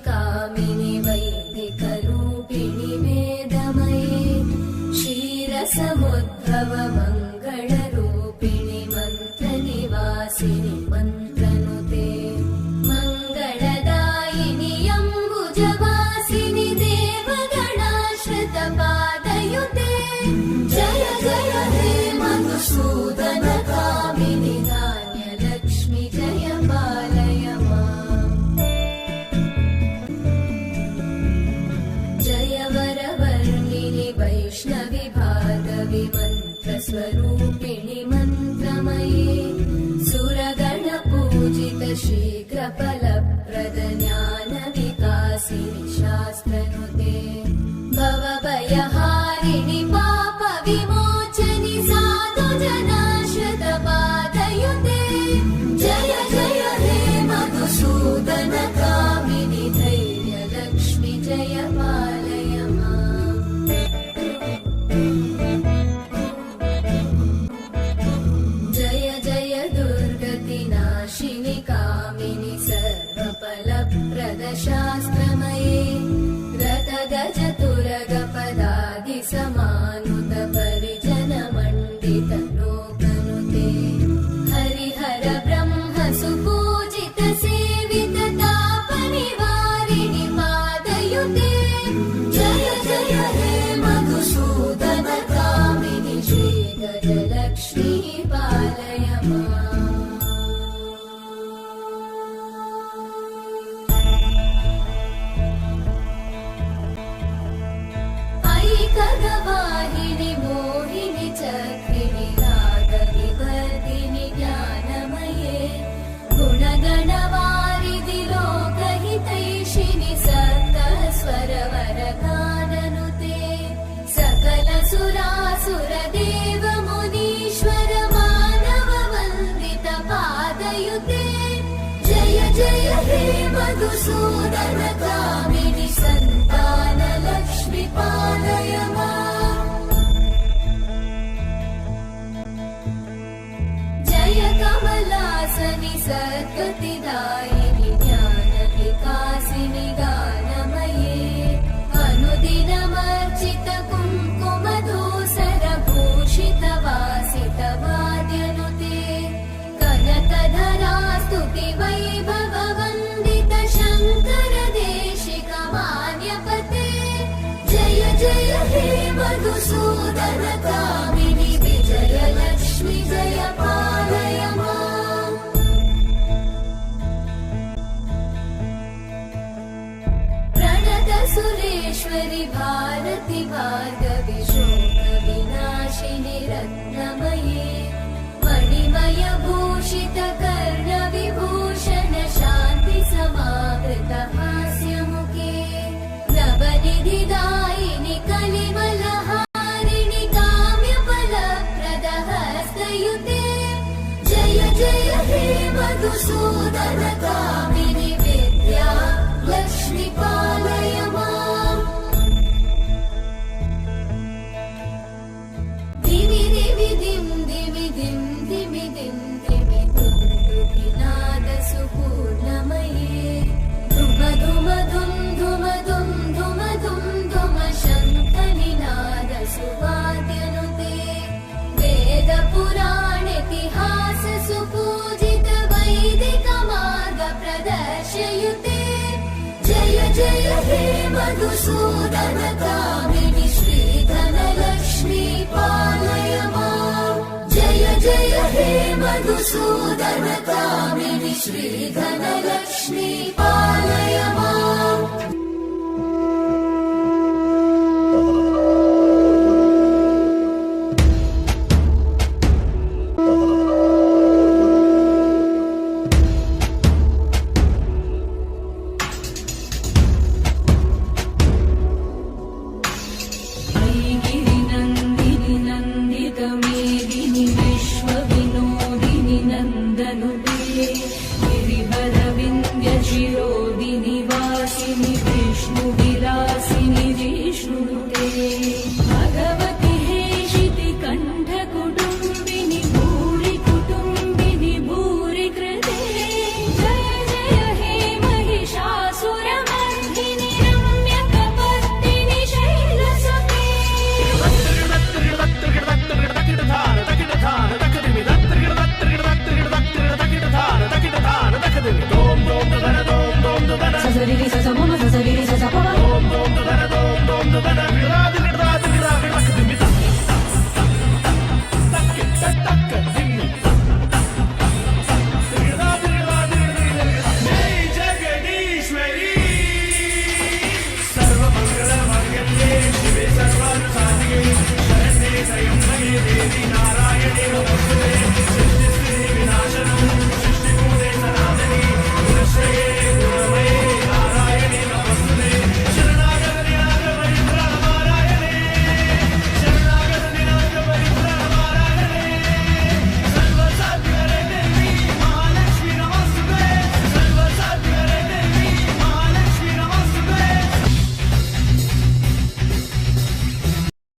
कामिनि वैदिकरूपिणि वेदमये क्षीरसमुद्भव मङ्गलरूपिणि मन्त्रनिवासिनि मन्त्रनुते मङ्गलदायिनि अम्बुजवासिनि देवगणाश्रितपादयुते जय जय हे मधुसूदन कामिनि धान्यलक्ष्मि जय पालय माम् जय वरवर्णिनि वैष्णवि भार्गवि मन्त्रस्वरूपिणि मन्त्रमये सुरगणपूजित शीघ्रफलप्रद ज्ञानविकासिनि शास्त्रनुते भवभयहारिणि पापविमोचनि साधुजनाश्रितपादयुते जय जय हे मधुसूदन कामिनि धैर्यलक्ष्मि जय पालय माम् जय जय दुर्गतिनाशिनि कामिनि सर्वफलप्रद शास्त्रमये रथगजतुरगपदादिसमानुत परिजनमण्डित लोकनुते हरिहर ब्रह्म सुपूजित सेवित तापनिवारिणि पादयुते जय जय हे मधुसूदन कामिनि श्रीगजलक्ष्मी पालय माम् ऐकगवाहिनि मोहिनि चक्रिणि रागविवर्धिनि ज्ञानमये गुणगणवारिधि लोकहितैषिणि सप्तस्वरवरगाननुते सकलसुरासुरदेव मुनीश्वर मानववन्दित पादयुते जय जय हे मधुसूदन कामिनि सन्तानलक्ष्मि पालय माम् जय कमलासनि सद्गतिदायिनि ज्ञानविकासिनि गानमये अनुदिनमर्चित कुङ्कुमधूसरभूषित वासित वाद्यनुते कनकधरा स्तुति वैभव वन्दित शङ्कर देशिक मान्यपते जय जय हे मधुसूदन कामिनि विजयलक्ष्मि जय पालय माम् प्रणत सुरेश्वरि भारति भार्गवि शोकविनाशिनि रत्नमये मणिमय भूषित कर्णविभूषण शान्ति समावृत हास्यमुखे नवनिधिदायिनि कलिमलहारिणि काम्यफलप्रद हस्तयुते जय जय हे मधुसूदन कामिनि विद्या लक्ष्मि पालय माम् दिवि दिवि दिं दिवि दिं दिवि दिं दिवि दुन्दुभिनाद सुपूर्णमये धुम धुम धुम धुम धुम धुम धुम धुम शङ्खनिनाद सुवाद्यनुते वेद पुराणेतिहास सुपूजित वैदिक मार्ग प्रदर्शयुते जय जय हे मधुसूदन कामिनि श्रीधनलक्ष्मी पालय माम् जय जय हे मधुसूदन कामिनि श्रीधनलक्ष्मी पालय माम् गिरिनन्दिनि नन्दितमेदिनि विश्वविनोदिनि नन्दनुते गिरिवरविन्द्यशिरोदिनि वास देवी नारायणी